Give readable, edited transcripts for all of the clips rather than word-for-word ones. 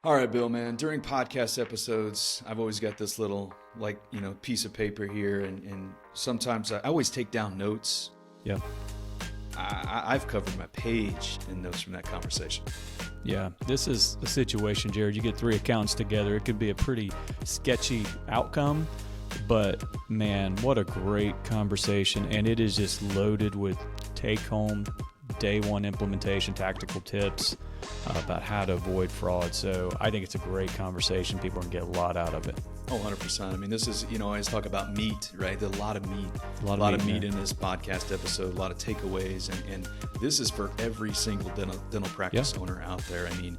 All right, Bill, man. During podcast episodes, I've always got this little, piece of paper here, and sometimes I always take down notes. Yeah. I've covered my page in notes from that conversation. Yeah, this is a situation, Jared. You get three accounts together. It could be a pretty sketchy outcome, but man, what a great conversation. And it is just loaded with take-home, day one implementation, tactical tips about how to avoid fraud. So I think it's a great conversation. People can get a lot out of it. Oh, 100%. I mean, this is, I always talk about meat, right? There's a lot of meat. A lot of meat in this podcast episode, a lot of takeaways. And this is for every single dental practice owner out there. I mean,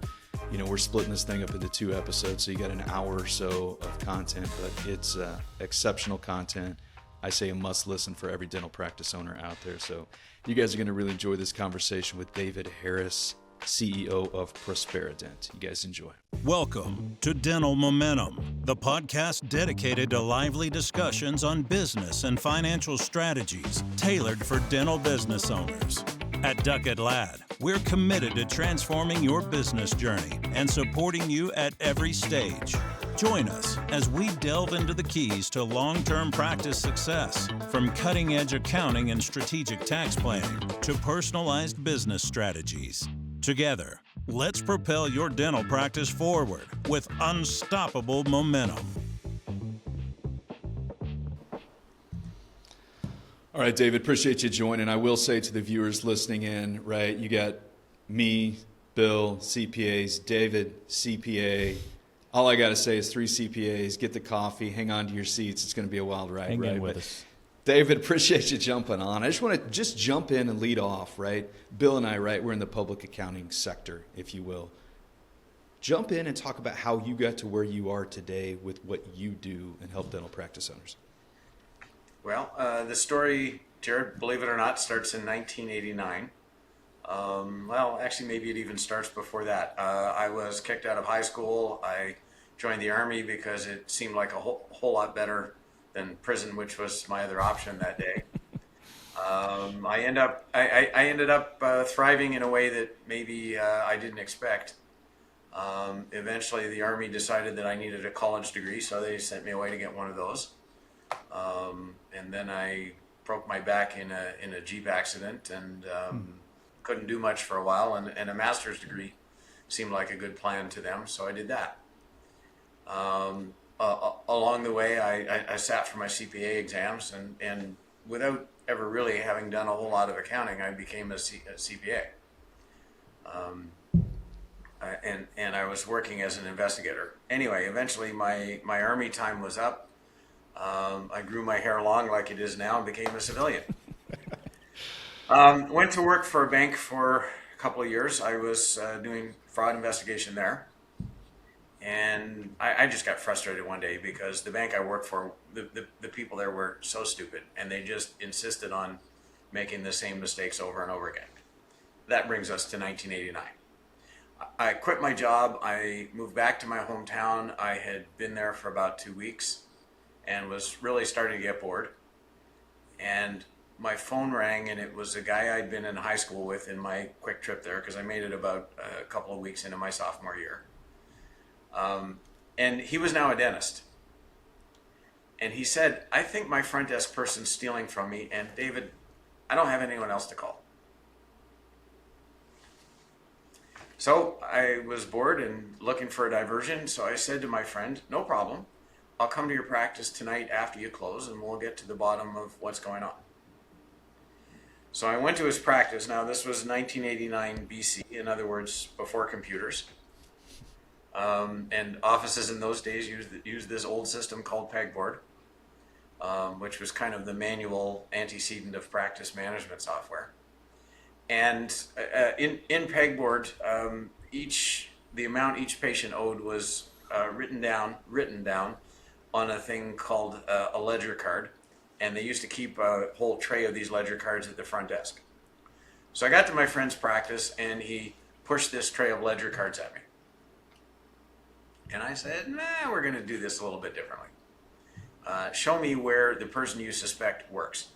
we're splitting this thing up into 2 episodes, so you got an hour or so of content, but it's exceptional content. I say a must listen for every dental practice owner out there. So you guys are going to really enjoy this conversation with David Harris, CEO of Prospera Dent. You guys enjoy. Welcome to Dental Momentum, the podcast dedicated to lively discussions on business and financial strategies tailored for dental business owners. At Duckett Lad, we're committed to transforming your business journey and supporting you at every stage. Join us as we delve into the keys to long-term practice success, from cutting-edge accounting and strategic tax planning to personalized business strategies. Together, let's propel your dental practice forward with unstoppable momentum. All right, David, appreciate you joining. I will say to the viewers listening in, right, you got me, Bill, CPAs, David, CPA. All I got to say is 3 CPAs, get the coffee, hang on to your seats. It's going to be a wild ride, Hang right? in with us. David, appreciate you jumping on. I just want to jump in and lead off, right? Bill and I, right, we're in the public accounting sector, if you will. Jump in and talk about how you got to where you are today with what you do and help dental practice owners. Well, the story, Jared, believe it or not, starts in 1989. Well, actually, maybe it even starts before that. I was kicked out of high school. I joined the Army because it seemed like a whole lot better than prison, which was my other option that day. I ended up thriving in a way that maybe I didn't expect. Eventually, the Army decided that I needed a college degree, so they sent me away to get one of those. And then I broke my back in a Jeep accident and couldn't do much for a while. And a master's degree seemed like a good plan to them, so I did that. Along the way, I sat for my CPA exams, and without ever really having done a whole lot of accounting, I became a CPA. And I was working as an investigator. Anyway, eventually my Army time was up. I grew my hair long like it is now and became a civilian. Went to work for a bank for a couple of years. I was doing fraud investigation there. And I just got frustrated one day because the bank I worked for, the people there were so stupid, and they just insisted on making the same mistakes over and over again. That brings us to 1989. I quit my job. I moved back to my hometown. I had been there for about 2 weeks and was really starting to get bored. And my phone rang, and it was a guy I'd been in high school with in my quick trip there, because I made it about a couple of weeks into my sophomore year. And he was now a dentist. And he said, "I think my front desk person's stealing from me, and David, I don't have anyone else to call." So I was bored and looking for a diversion, so I said to my friend, "No problem. I'll come to your practice tonight after you close, and we'll get to the bottom of what's going on." So I went to his practice. Now, this was 1989 BC, in other words, before computers. And offices in those days used this old system called pegboard, which was kind of the manual antecedent of practice management software. And in pegboard, the amount each patient owed was written down on a thing called a ledger card, and they used to keep a whole tray of these ledger cards at the front desk. So I got to my friend's practice, and he pushed this tray of ledger cards at me. And I said, "Nah, we're going to do this a little bit differently. Show me where the person you suspect works."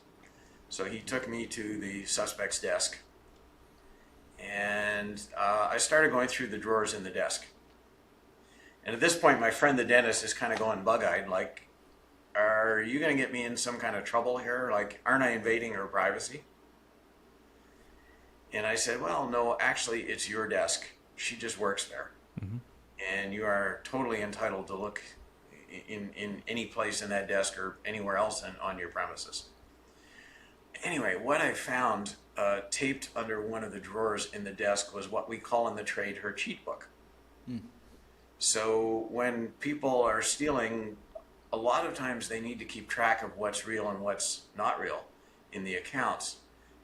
So he took me to the suspect's desk, and I started going through the drawers in the desk. And at this point, my friend the dentist is kind of going bug-eyed, like, are you going to get me in some kind of trouble here? Like, aren't I invading her privacy? And I said, well, no, actually, it's your desk. She just works there. Mm-hmm. And you are totally entitled to look in any place in that desk or anywhere else on your premises. Anyway, what I found taped under one of the drawers in the desk was what we call in the trade her cheat book. So when people are stealing, a lot of times they need to keep track of what's real and what's not real in the accounts.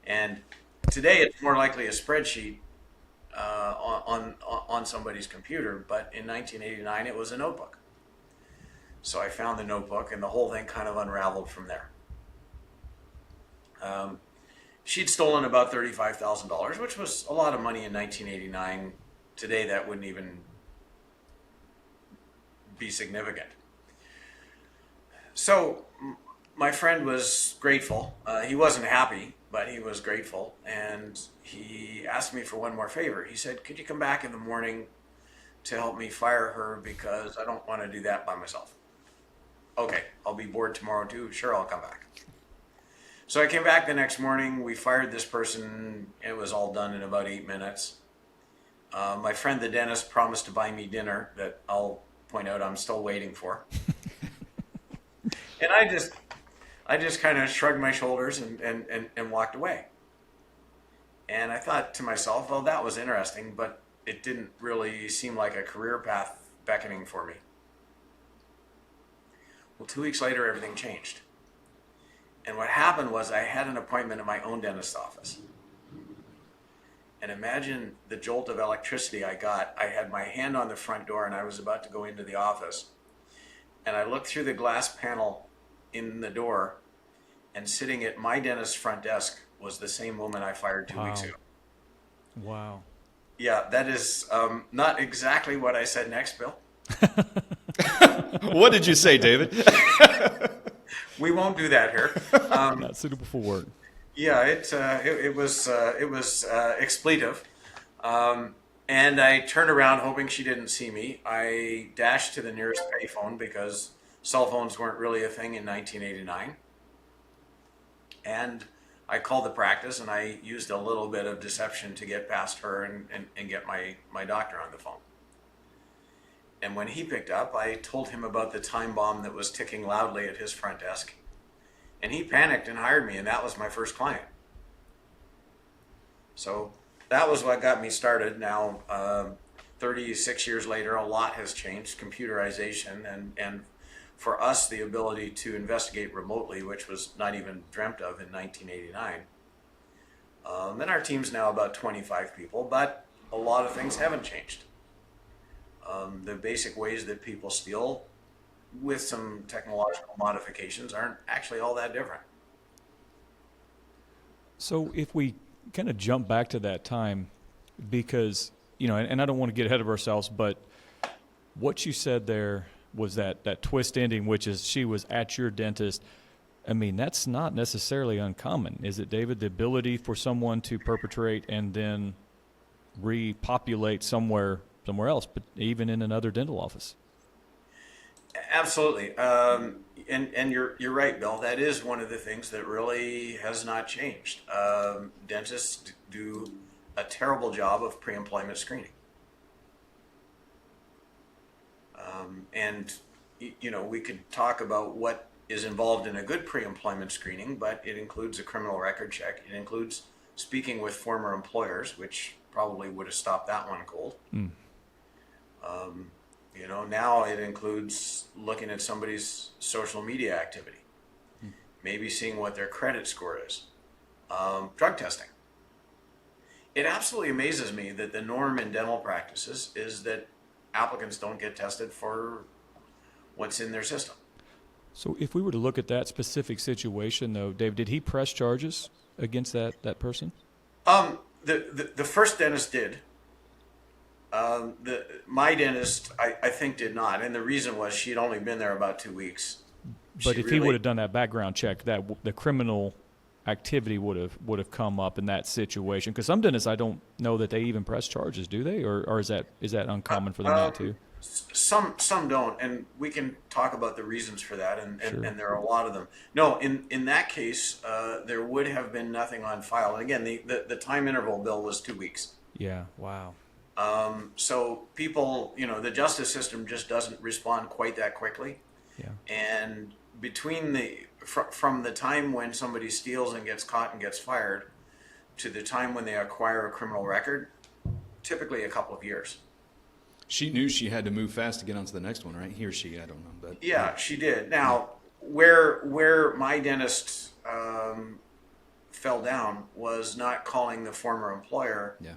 And today it's more likely a spreadsheet on somebody's computer, but in 1989 it was a notebook. So I found the notebook, and the whole thing kind of unraveled from there. She'd stolen about $35,000, which was a lot of money in 1989. Today that wouldn't even be significant. So my friend was grateful. He wasn't happy, but he was grateful. And he asked me for one more favor. He said, could you come back in the morning to help me fire her, because I don't want to do that by myself. Okay, I'll be bored tomorrow too. Sure, I'll come back. So I came back the next morning. We fired this person. It was all done in about 8 minutes. My friend the dentist promised to buy me dinner that I'll point out I'm still waiting for. And I just kind of shrugged my shoulders and walked away. And I thought to myself, well, that was interesting, but it didn't really seem like a career path beckoning for me. Well, 2 weeks later, everything changed. And what happened was I had an appointment at my own dentist's office. And imagine the jolt of electricity I got. I had my hand on the front door and I was about to go into the office. And I looked through the glass panel in the door, and sitting at my dentist's front desk was the same woman I fired 2 weeks ago. Wow. Yeah, that is not exactly what I said next, Bill. What did you say, David? We won't do that here. Not suitable for work. Yeah, it was expletive. And I turned around hoping she didn't see me. I dashed to the nearest payphone because cell phones weren't really a thing in 1989. And I called the practice, and I used a little bit of deception to get past her and get my doctor on the phone. And when he picked up, I told him about the time bomb that was ticking loudly at his front desk. And he panicked and hired me, and that was my first client. So that was what got me started. Now, 36 years later, a lot has changed. Computerization and for us, the ability to investigate remotely, which was not even dreamt of in 1989. And our team's now about 25 people, but a lot of things haven't changed. The basic ways that people steal, with some technological modifications, aren't actually all that different. So if we kind of jump back to that time, because, and I don't want to get ahead of ourselves, but what you said there was that twist ending, which is she was at your dentist. I mean, that's not necessarily uncommon, is it, David? The ability for someone to perpetrate and then repopulate somewhere else, but even in another dental office. Absolutely. And you're right, Bill. That is one of the things that really has not changed. Dentists do a terrible job of pre-employment screening. And we could talk about what is involved in a good pre-employment screening, but it includes a criminal record check. It includes speaking with former employers, which probably would have stopped that one cold. Now it includes looking at somebody's social media activity, maybe seeing what their credit score is, drug testing. It absolutely amazes me that the norm in dental practices is that applicants don't get tested for what's in their system. So if we were to look at that specific situation, though, Dave, did he press charges against that person? The first dentist did. My dentist, I think, did not, and the reason was she'd only been there about 2 weeks. But if he would have done that background check, that the criminal activity would have come up in that situation. Because some dentists, I don't know that they even press charges, do they? Or is that uncommon for them not to? Some don't, and we can talk about the reasons for that, and Sure. and there are a lot of them. No, in that case, there would have been nothing on file. And again, the time interval, Bill, was 2 weeks. Yeah. Wow. So people, the justice system just doesn't respond quite that quickly. Yeah. And between from the time when somebody steals and gets caught and gets fired to the time when they acquire a criminal record, typically a couple of years. She knew she had to move fast to get on to the next one, right? He or she, I don't know. But Yeah, she did. Now, where my dentist fell down was not calling the former employer yeah.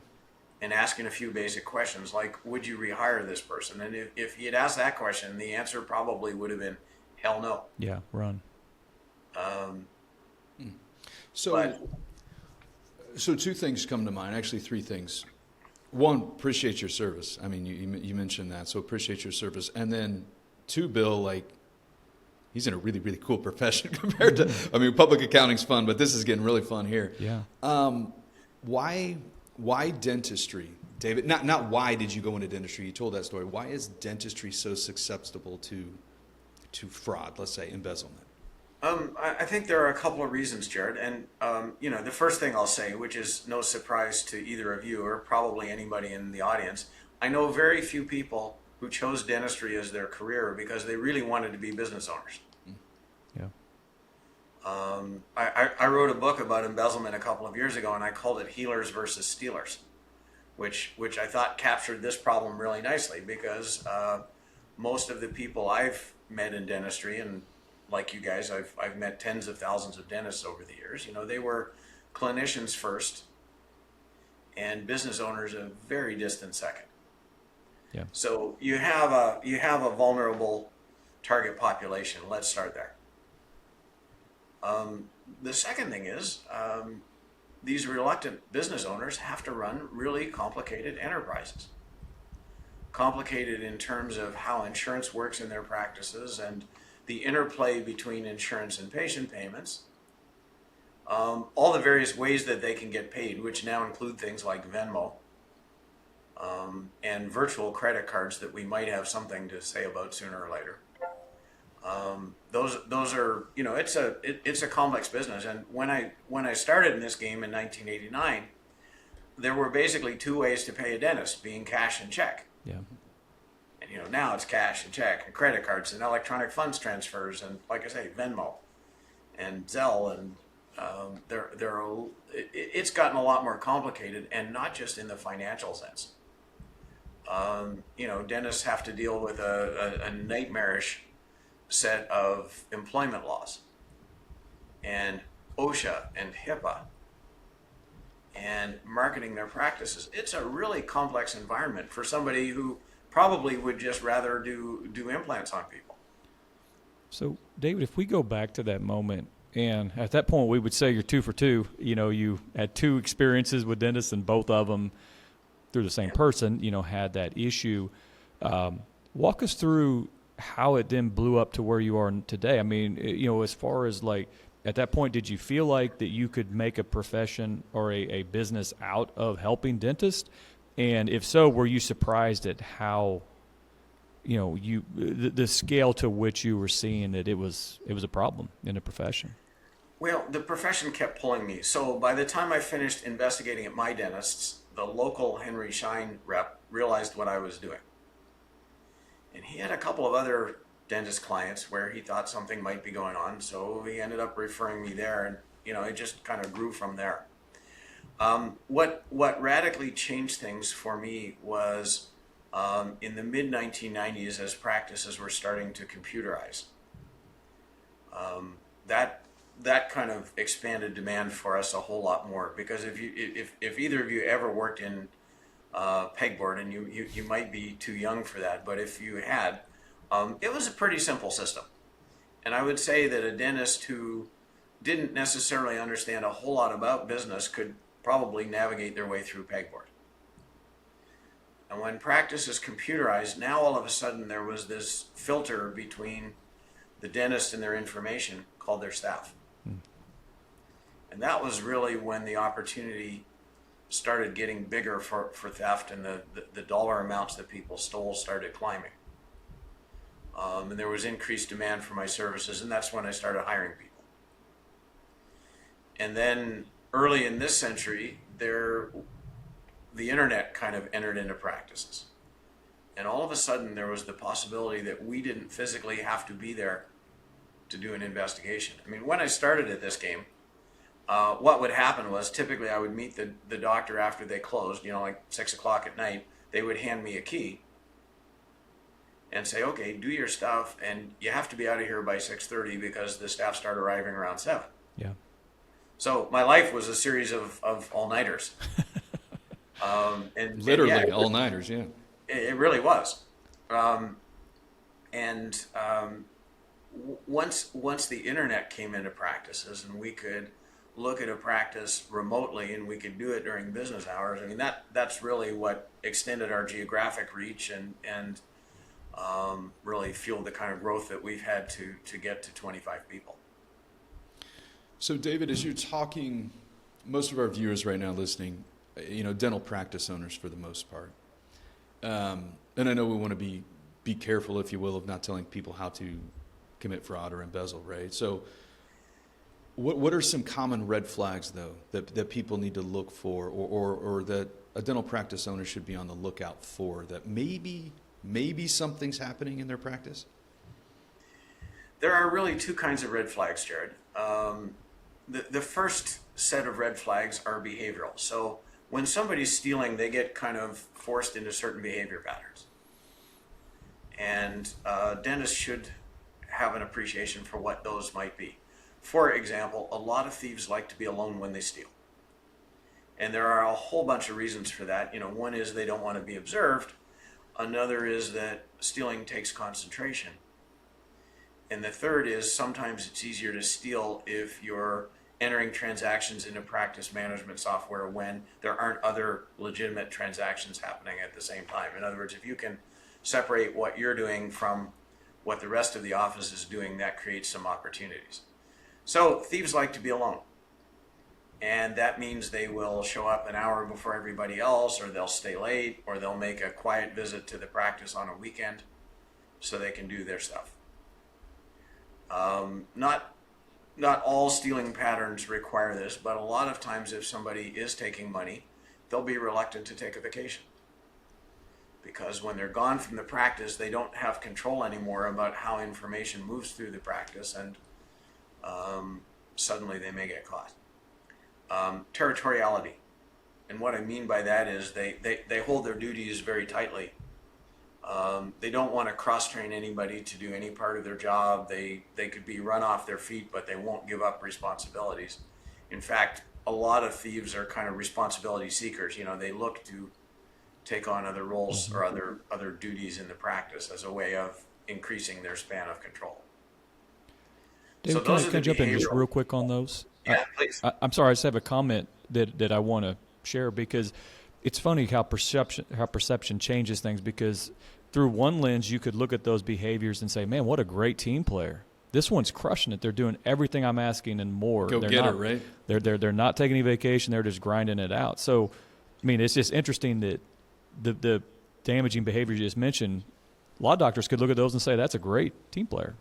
and asking a few basic questions like, would you rehire this person? And if he had asked that question, the answer probably would have been, hell no. Yeah. Run. So, But- so two things come to mind. Actually, three things. One, appreciate your service. I mean, you mentioned that, so appreciate your service. And then two, Bill, like, he's in a really, really cool profession compared to, I mean, public accounting's fun, but this is getting really fun here. Yeah. Why dentistry, David? Not why did you go into dentistry? You told that story. Why is dentistry so susceptible to fraud, let's say embezzlement? I think there are a couple of reasons, Jared. And, the first thing I'll say, which is no surprise to either of you or probably anybody in the audience, I know very few people who chose dentistry as their career because they really wanted to be business owners. Yeah. I wrote a book about embezzlement a couple of years ago, and I called it Healers versus Stealers, which I thought captured this problem really nicely because most of the people I've met in dentistry, and like you guys, I've met tens of thousands of dentists over the years. They were clinicians first, and business owners a very distant second. Yeah. So you have a vulnerable target population. Let's start there. The second thing is these reluctant business owners have to run really complicated enterprises. Complicated in terms of how insurance works in their practices and the interplay between insurance and patient payments, all the various ways that they can get paid, which now include things like Venmo and virtual credit cards that we might have something to say about sooner or later. Those are, it's a complex business. And when I started in this game in 1989, there were basically two ways to pay a dentist, being cash and check. Yeah. And now it's cash and check and credit cards and electronic funds transfers and, like I say, Venmo and Zelle, and it's gotten a lot more complicated, and not just in the financial sense. Dentists have to deal with a nightmarish set of employment laws and OSHA and HIPAA and marketing their practices. It's a really complex environment for somebody who probably would just rather do implants on people. So, David, if we go back to that moment, and at that point we would say you're 2 for 2. You had 2 experiences with dentists, and both of them through the same person, had that issue. Walk us through how it then blew up to where you are today. I mean, as far as like, at that point, did you feel like that you could make a profession or a business out of helping dentists? And if so, were you surprised at how, the scale to which you were seeing that it was a problem in the profession? Well, the profession kept pulling me. So by the time I finished investigating at my dentist's, the local Henry Schein rep realized what I was doing. And he had a couple of other dentist clients where he thought something might be going on. So he ended up referring me there, and, it just kind of grew from there. What radically changed things for me was in the mid-1990s, as practices were starting to computerize. That kind of expanded demand for us a whole lot more, because if either of you ever worked in pegboard, and you might be too young for that, but if you had, it was a pretty simple system. And I would say that a dentist who didn't necessarily understand a whole lot about business could probably navigate their way through pegboard. And when practice is computerized, now all of a sudden there was this filter between the dentist and their information called their staff. And that was really when the opportunity started getting bigger for theft, and the dollar amounts that people stole started climbing. And there was increased demand for my services, and that's when I started hiring people. And then early in this century, the internet kind of entered into practices. And all of a sudden, there was the possibility that we didn't physically have to be there to do an investigation. I mean, when I started at this game, what would happen was typically I would meet the doctor after they closed, like 6 o'clock at night. They would hand me a key and say, okay, do your stuff, and you have to be out of here by 6:30 because the staff start arriving around 7. Yeah. So my life was a series of all-nighters. Literally all-nighters, yeah. It really was. Once the internet came into practices and we could look at a practice remotely and we could do it during business hours, I mean, that's really what extended our geographic reach and really fueled the kind of growth that we've had to get to 25 people. So David, as you're talking, most of our viewers right now listening, dental practice owners for the most part. And I know we want to be careful, if you will, of not telling people how to commit fraud or embezzle, right? So what are some common red flags, though, that people need to look for or that a dental practice owner should be on the lookout for, that maybe something's happening in their practice? There are really two kinds of red flags, Jared. The first set of red flags are behavioral. So when somebody's stealing, they get kind of forced into certain behavior patterns. And dentists should have an appreciation for what those might be. For example, a lot of thieves like to be alone when they steal. And there are a whole bunch of reasons for that. One is they don't want to be observed. Another is that stealing takes concentration. And the third is sometimes it's easier to steal if you're entering transactions into practice management software when there aren't other legitimate transactions happening at the same time. In other words, if you can separate what you're doing from what the rest of the office is doing, that creates some opportunities. So thieves like to be alone. And that means they will show up an hour before everybody else, or they'll stay late, or they'll make a quiet visit to the practice on a weekend so they can do their stuff. Not all stealing patterns require this, but a lot of times if somebody is taking money, they'll be reluctant to take a vacation. Because when they're gone from the practice, they don't have control anymore about how information moves through the practice, and suddenly they may get caught. Territoriality. And what I mean by that is they hold their duties very tightly. They don't want to cross-train anybody to do any part of their job. They could be run off their feet, but they won't give up responsibilities. In fact, a lot of thieves are kind of responsibility seekers. They look to take on other roles or other duties in the practice as a way of increasing their span of control. David, can I jump in just real quick on those? Yeah, please. I'm sorry, I just have a comment that I want to share, because it's funny how perception changes things, because through one lens you could look at those behaviors and say, man, what a great team player. This one's crushing it. They're doing everything I'm asking and more. Go they're get not, it, right? They're not taking any vacation. They're just grinding it out. So, I mean, it's just interesting that the damaging behavior you just mentioned, a lot of doctors could look at those and say, that's a great team player.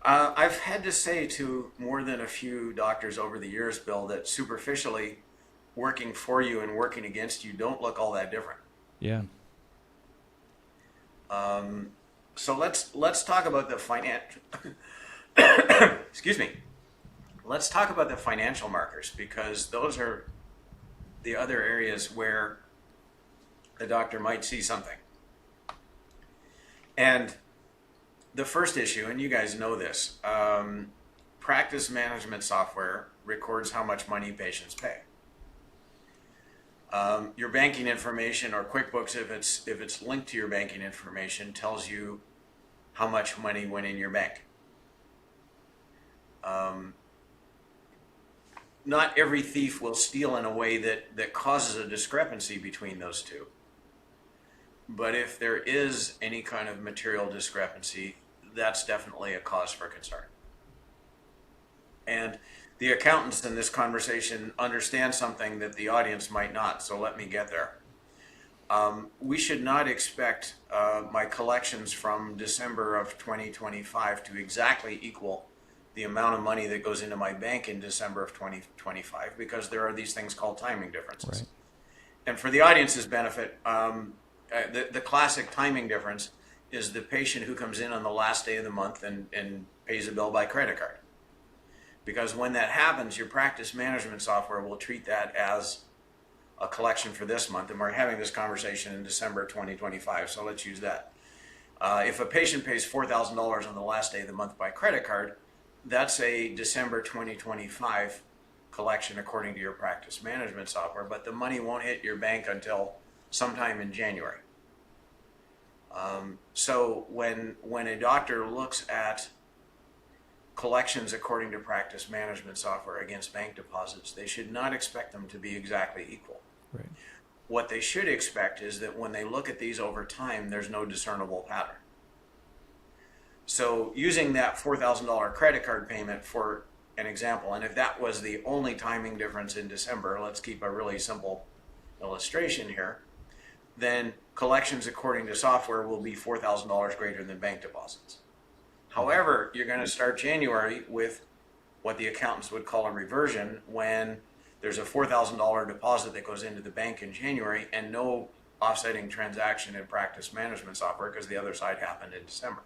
I've had to say to more than a few doctors over the years, Bill, that superficially working for you and working against you don't look all that different. Yeah. So let's talk about the financial. Excuse me. Let's talk about the financial markers, because those are the other areas where the doctor might see something. And the first issue, and you guys know this, practice management software records how much money patients pay. Your banking information, or QuickBooks, if it's linked to your banking information, tells you how much money went in your bank. Not every thief will steal in a way that causes a discrepancy between those two. But if there is any kind of material discrepancy, that's definitely a cause for concern. And the accountants in this conversation understand something that the audience might not, so let me get there. We should not expect my collections from December of 2025 to exactly equal the amount of money that goes into my bank in December of 2025, because there are these things called timing differences. Right. And for the audience's benefit, the classic timing difference is the patient who comes in on the last day of the month and pays a bill by credit card. Because when that happens, your practice management software will treat that as a collection for this month. And we're having this conversation in December 2025, so let's use that. If a patient pays $4,000 on the last day of the month by credit card, that's a December 2025 collection according to your practice management software, but the money won't hit your bank until sometime in January. So when a doctor looks at collections according to practice management software against bank deposits, they should not expect them to be exactly equal. Right. What they should expect is that when they look at these over time, there's no discernible pattern. So using that $4,000 credit card payment for an example, and if that was the only timing difference in December, let's keep a really simple illustration here, then collections according to software will be $4,000 greater than bank deposits. However, you're going to start January with what the accountants would call a reversion, when there's a $4,000 deposit that goes into the bank in January and no offsetting transaction in practice management software because the other side happened in December.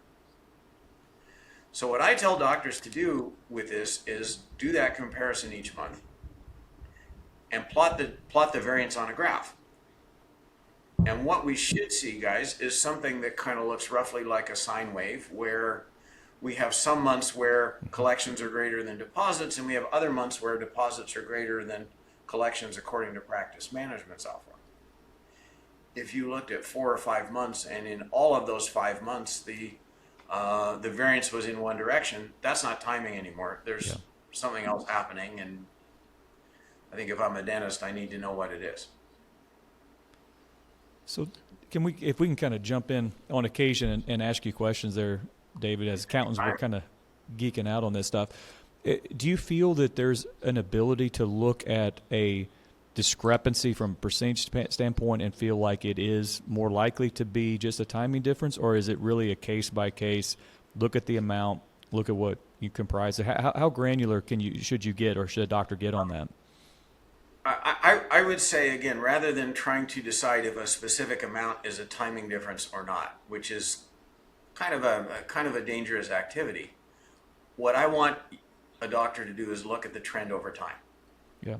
So what I tell doctors to do with this is do that comparison each month and plot the variance on a graph. And what we should see, guys, is something that kind of looks roughly like a sine wave, where we have some months where collections are greater than deposits, and we have other months where deposits are greater than collections according to practice management software. If you looked at 4 or 5 months, and in all of those 5 months, the variance was in one direction, that's not timing anymore. There's something else happening, and I think if I'm a dentist, I need to know what it is. So if we can kind of jump in on occasion and ask you questions there, David, as accountants, we're kind of geeking out on this stuff. Do you feel that there's an ability to look at a discrepancy from a percentage standpoint and feel like it is more likely to be just a timing difference, or is it really a case by case, look at the amount, look at what you comprise? How granular should you get, or should a doctor get on that? I would say, again, rather than trying to decide if a specific amount is a timing difference or not, which is kind of a dangerous activity, what I want a doctor to do is look at the trend over time. Yeah.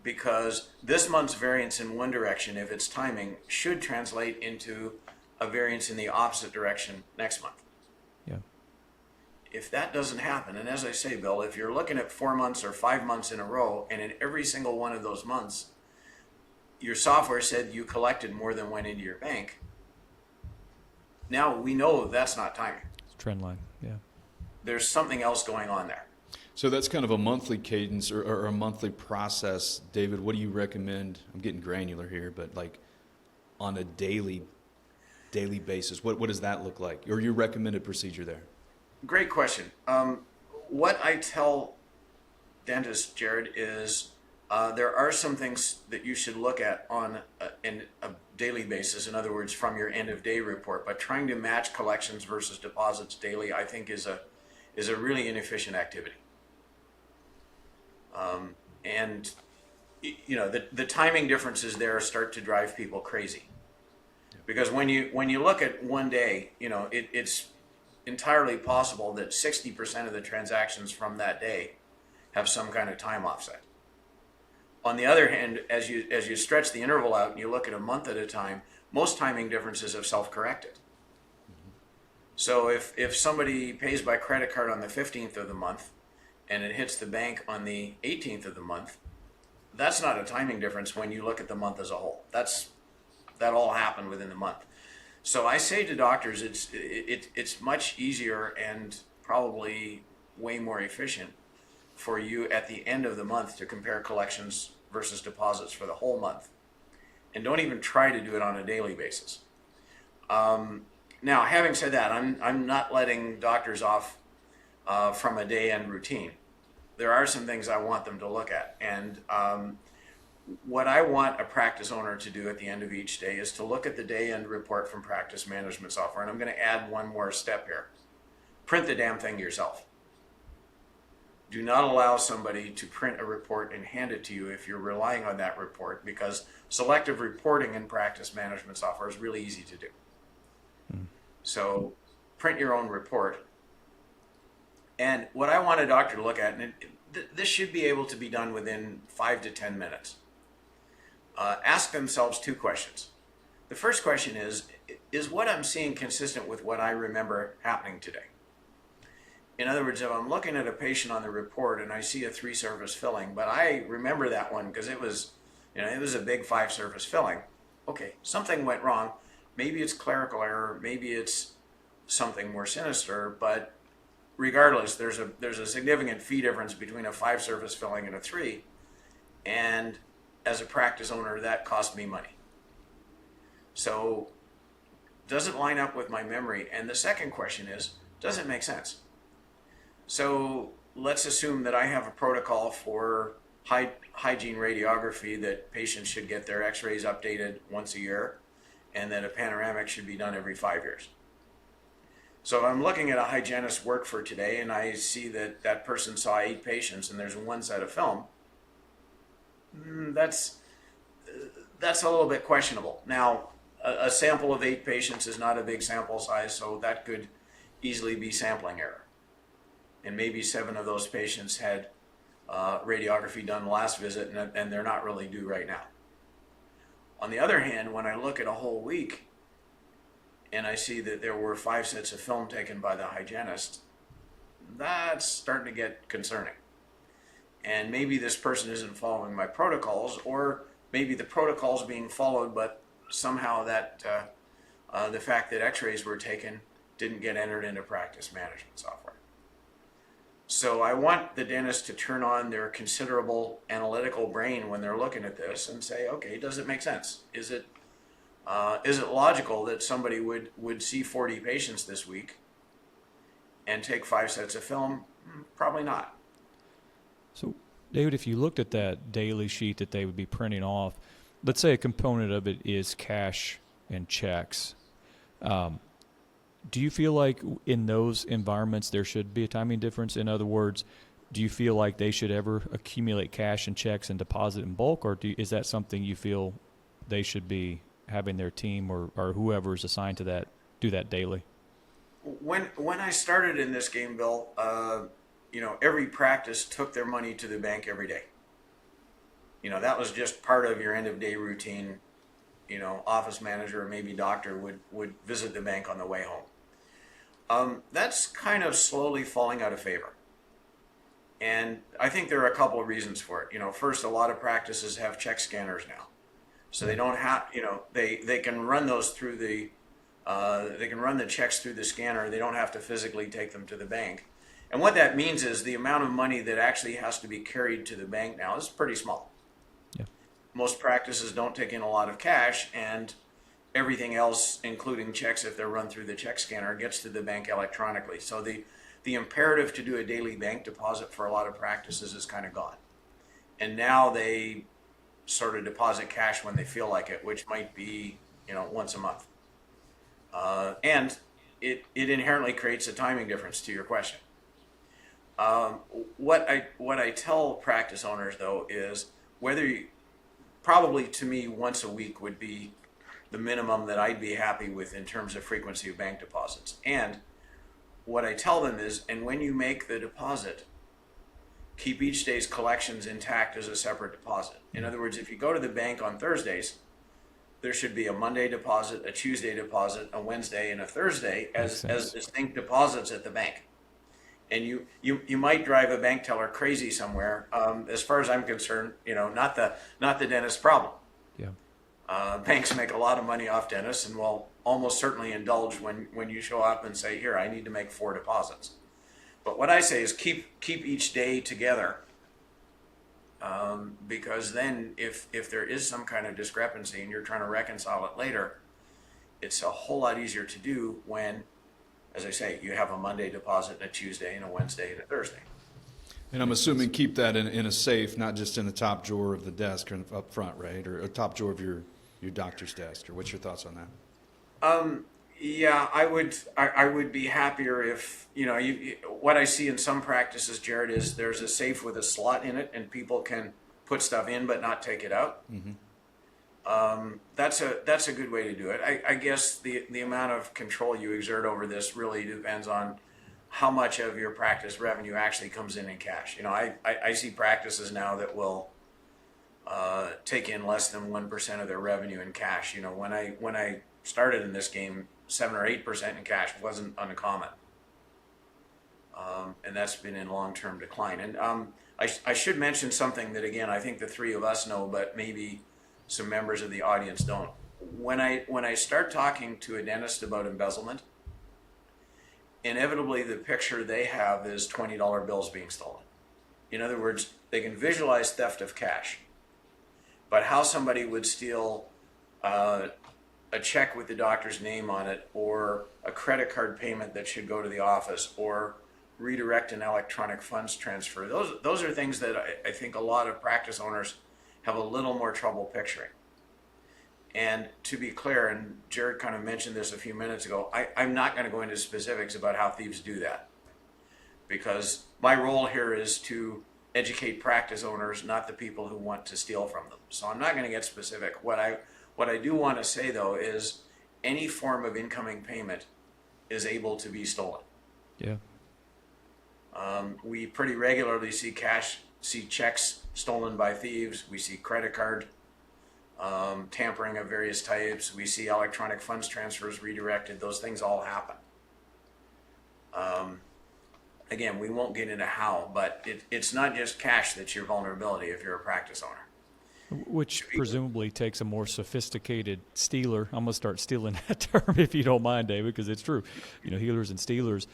Because this month's variance in one direction, if it's timing, should translate into a variance in the opposite direction next month. Yeah. If that doesn't happen, and as I say, Bill, if you're looking at 4 months or 5 months in a row, and in every single one of those months, your software said you collected more than went into your bank, now we know that's not timing. It's a trend line, yeah. There's something else going on there. So that's kind of a monthly cadence or a monthly process. David, what do you recommend? I'm getting granular here, but like on a daily basis, what does that look like? Or your recommended procedure there? Great question. What I tell dentists, Jared, is there are some things that you should look at on a daily basis. In other words, from your end of day report. But trying to match collections versus deposits daily, I think, is a really inefficient activity. And you know, the timing differences there start to drive people crazy, because when you look at one day, you know, it's entirely possible that 60% of the transactions from that day have some kind of time offset. On the other hand, as you stretch the interval out and you look at a month at a time, most timing differences have self-corrected. Mm-hmm. So if somebody pays by credit card on the 15th of the month and it hits the bank on the 18th of the month, that's not a timing difference when you look at the month as a whole. That all happened within the month. So I say to doctors, it's much easier and probably way more efficient for you at the end of the month to compare collections versus deposits for the whole month. And don't even try to do it on a daily basis. Now, having said that, I'm not letting doctors off from a day-end routine. there are some things I want them to look at. And what I want a practice owner to do at the end of each day is to look at the day-end report from practice management software. And I'm going to add one more step here. Print the damn thing yourself. Do not allow somebody to print a report and hand it to you if you're relying on that report, because selective reporting in practice management software is really easy to do. So print your own report. And what I want a doctor to look at, and this should be able to be done within 5 to 10 minutes. Ask themselves 2 questions. The first question is what I'm seeing consistent with what I remember happening today? In other words, if I'm looking at a patient on the report and I see a 3-surface filling, but I remember that one because it was a big 5-surface filling. Okay, something went wrong. Maybe it's clerical error, maybe it's something more sinister, but regardless, there's a significant fee difference between a 5-surface filling and a 3, and as a practice owner, that cost me money. So, does it line up with my memory? And the second question is, does it make sense? So, let's assume that I have a protocol for hygiene radiography, that patients should get their x-rays updated once a year, and that a panoramic should be done every 5 years. So if I'm looking at a hygienist work for today and I see that that person saw 8 patients and there's 1 set of film, that's a little bit questionable. Now, a sample of 8 patients is not a big sample size, so that could easily be sampling error. And maybe 7 of those patients had radiography done last visit, and they're not really due right now. On the other hand, when I look at a whole week and I see that there were 5 sets of film taken by the hygienist, that's starting to get concerning. And maybe this person isn't following my protocols, or maybe the protocol's being followed, but somehow that the fact that x-rays were taken didn't get entered into practice management software. So I want the dentist to turn on their considerable analytical brain when they're looking at this and say, okay, does it make sense? Is it logical that somebody would see 40 patients this week and take 5 sets of film? Probably not. So, David, if you looked at that daily sheet that they would be printing off, let's say a component of it is cash and checks. Do you feel like in those environments there should be a timing difference? In other words, do you feel like they should ever accumulate cash and checks and deposit in bulk, or is that something you feel they should be having their team or whoever is assigned to that do that daily? When I started in this game, Bill, every practice took their money to the bank every day. That was just part of your end of day routine. Office manager or maybe doctor would visit the bank on the way home. That's kind of slowly falling out of favor. And I think there are a couple of reasons for it. First, a lot of practices have check scanners now. So they don't have, they can run those through they can run the checks through the scanner. They don't have to physically take them to the bank. And what that means is the amount of money that actually has to be carried to the bank now is pretty small. Yeah. Most practices don't take in a lot of cash, and everything else, including checks, if they're run through the check scanner, gets to the bank electronically. So the imperative to do a daily bank deposit for a lot of practices is kind of gone. And now they sort of deposit cash when they feel like it, which might be, once a month. And it inherently creates a timing difference to your question. What I tell practice owners, though, is probably to me once a week would be the minimum that I'd be happy with in terms of frequency of bank deposits. And what I tell them is, and when you make the deposit, keep each day's collections intact as a separate deposit. In other words, if you go to the bank on Thursdays, there should be a Monday deposit, a Tuesday deposit, a Wednesday, and a Thursday as distinct deposits at the bank. And you might drive a bank teller crazy somewhere. As far as I'm concerned, not the dentist's problem. Yeah. Banks make a lot of money off dentists and will almost certainly indulge when you show up and say, here, I need to make 4 deposits. But what I say is keep each day together, because then if there is some kind of discrepancy and you're trying to reconcile it later, it's a whole lot easier to do when, as I say, you have a Monday deposit and a Tuesday and a Wednesday and a Thursday. And I'm assuming keep that in a safe, not just in the top drawer of the desk or up front, right? Or a top drawer of your doctor's desk. Or what's your thoughts on that? Yeah, I would be happier if, what I see in some practices, Jared, is there's a safe with a slot in it and people can put stuff in but not take it out. That's a good way to do it. I guess the amount of control you exert over this really depends on how much of your practice revenue actually comes in cash. I see practices now that will take in less than 1% of their revenue in cash. When I started in this game, 7 or 8% in cash wasn't uncommon, and that's been in long-term decline. And I should mention something that, again, I think the three of us know, but maybe some members of the audience don't. When I start talking to a dentist about embezzlement, inevitably the picture they have is $20 bills being stolen. In other words, they can visualize theft of cash, but how somebody would steal a check with the doctor's name on it, or a credit card payment that should go to the office, or redirect an electronic funds transfer. Those are things that I think a lot of practice owners have a little more trouble picturing. And to be clear, and Jared kind of mentioned this a few minutes ago, I'm not going to go into specifics about how thieves do that, because my role here is to educate practice owners, not the people who want to steal from them. So I'm not going to get specific. What I do want to say, though, is any form of incoming payment is able to be stolen. Yeah. We pretty regularly see checks stolen by thieves. We see credit card tampering of various types. We see electronic funds transfers redirected. Those things all happen. Again, we won't get into how, but it's not just cash that's your vulnerability if you're a practice owner. Which presumably takes a more sophisticated stealer. I'm going to start stealing that term if you don't mind, David, because it's true. Healers and stealers.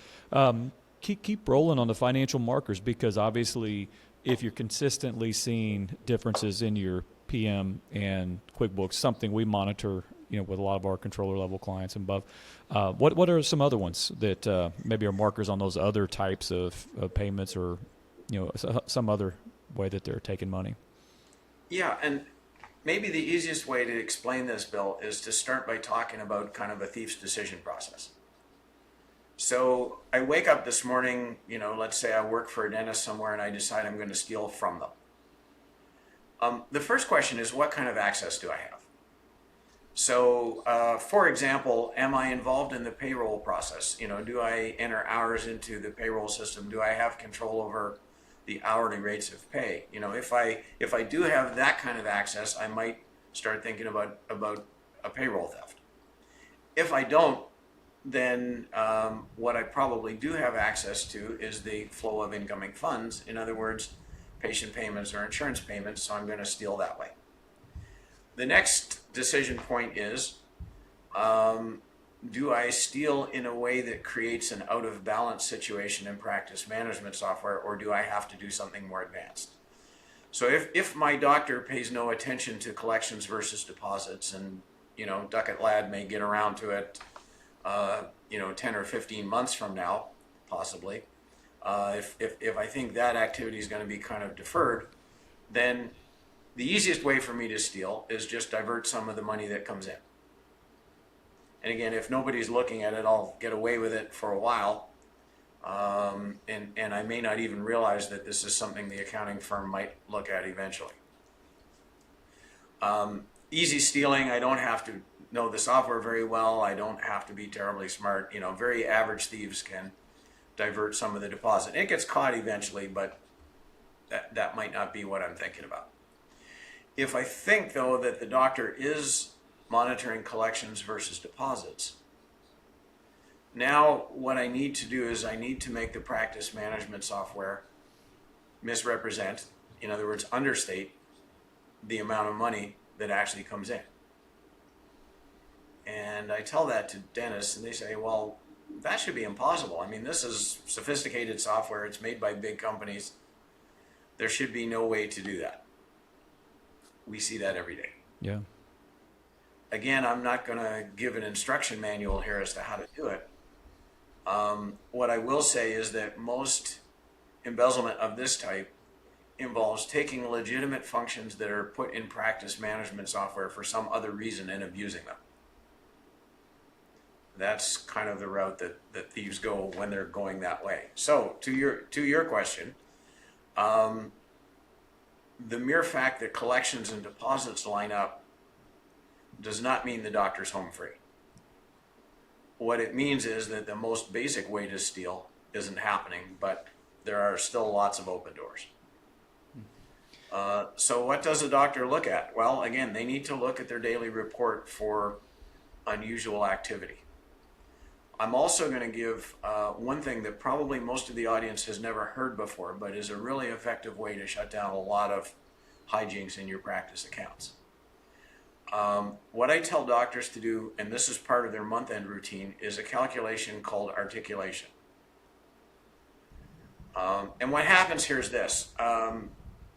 Keep rolling on the financial markers, because obviously if you're consistently seeing differences in your PM and QuickBooks, something we monitor, with a lot of our controller level clients and above. What are some other ones that maybe are markers on those other types of payments, or some other way that they're taking money? Yeah, and maybe the easiest way to explain this, Bill, is to start by talking about kind of a thief's decision process. So I wake up this morning, let's say I work for a dentist somewhere and I decide I'm going to steal from them. The first question is, what kind of access do I have? So, for example, am I involved in the payroll process? Do I enter hours into the payroll system? Do I have control over the hourly rates of pay? If I do have that kind of access, I might start thinking about a payroll theft. If I don't, then what I probably do have access to is the flow of incoming funds. In other words, patient payments or insurance payments, so I'm going to steal that way. The next decision point is, do I steal in a way that creates an out of balance situation in practice management software, or do I have to do something more advanced? So if my doctor pays no attention to collections versus deposits, and Duckett Lad may get around to it 10 or 15 months from now, possibly, if I think that activity is going to be kind of deferred, then the easiest way for me to steal is just divert some of the money that comes in. And again, if nobody's looking at it, I'll get away with it for a while. And I may not even realize that this is something the accounting firm might look at eventually. Easy stealing, I don't have to know the software very well. I don't have to be terribly smart. Very average thieves can divert some of the deposit. It gets caught eventually, but that might not be what I'm thinking about. If I think, though, that the doctor is monitoring collections versus deposits, now what I need to do is I need to make the practice management software misrepresent, in other words, understate the amount of money that actually comes in. And I tell that to dentists, and they say, well, that should be impossible. I mean, this is sophisticated software. It's made by big companies. There should be no way to do that. We see that every day. Yeah. Again, I'm not going to give an instruction manual here as to how to do it. What I will say is that most embezzlement of this type involves taking legitimate functions that are put in practice management software for some other reason and abusing them. That's kind of the route that thieves go when they're going that way. So to your question, the mere fact that collections and deposits line up does not mean the doctor's home free. What it means is that the most basic way to steal isn't happening, but there are still lots of open doors. So what does a doctor look at? Well, again, they need to look at their daily report for unusual activity. I'm also going to give one thing that probably most of the audience has never heard before, but is a really effective way to shut down a lot of hijinks in your practice accounts. What I tell doctors to do, and this is part of their month-end routine, is a calculation called articulation. And what happens here is this.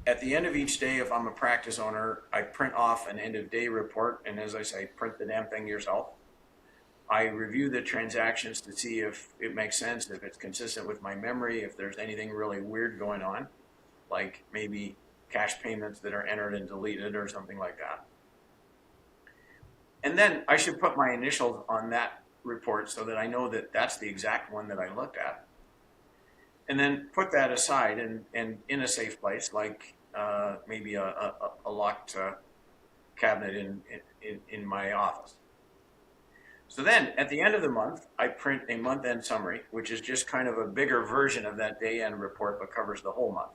At the end of each day, if I'm a practice owner, I print off an end-of-day report, and as I say, print the damn thing yourself. I review the transactions to see if it makes sense, if it's consistent with my memory, if there's anything really weird going on, like maybe cash payments that are entered and deleted or something like that. And then I should put my initials on that report so that I know that that's the exact one that I looked at. And then put that aside and in a safe place, like maybe a locked cabinet in my office. So then at the end of the month, I print a month-end summary, which is just kind of a bigger version of that day-end report, but covers the whole month.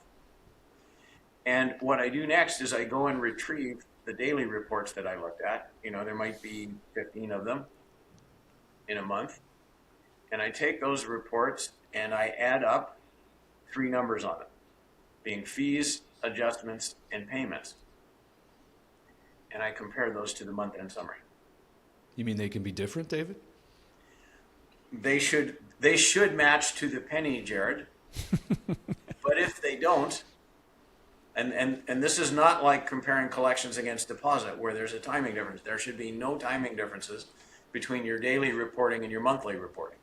And what I do next is I go and retrieve the daily reports that I looked at. You know, there might be 15 of them in a month. And I take those reports and I add up 3 numbers on them, being fees, adjustments, and payments. And I compare those to the month-end summary. You mean they can be different, David? They should match to the penny, Jared. But if they don't, and this is not like comparing collections against deposit where there's a timing difference. There should be no timing differences between your daily reporting and your monthly reporting.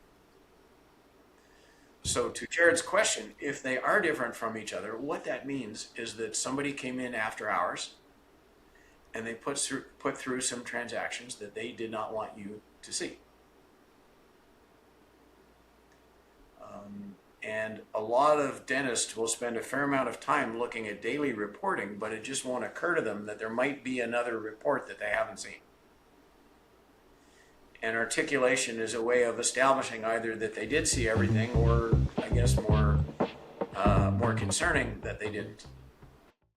So to Jared's question, if they are different from each other, what that means is that somebody came in after hours and they put through some transactions that they did not want you to see. And a lot of dentists will spend a fair amount of time looking at daily reporting, but it just won't occur to them that there might be another report that they haven't seen. And articulation is a way of establishing either that they did see everything, or I guess more concerning, that they didn't.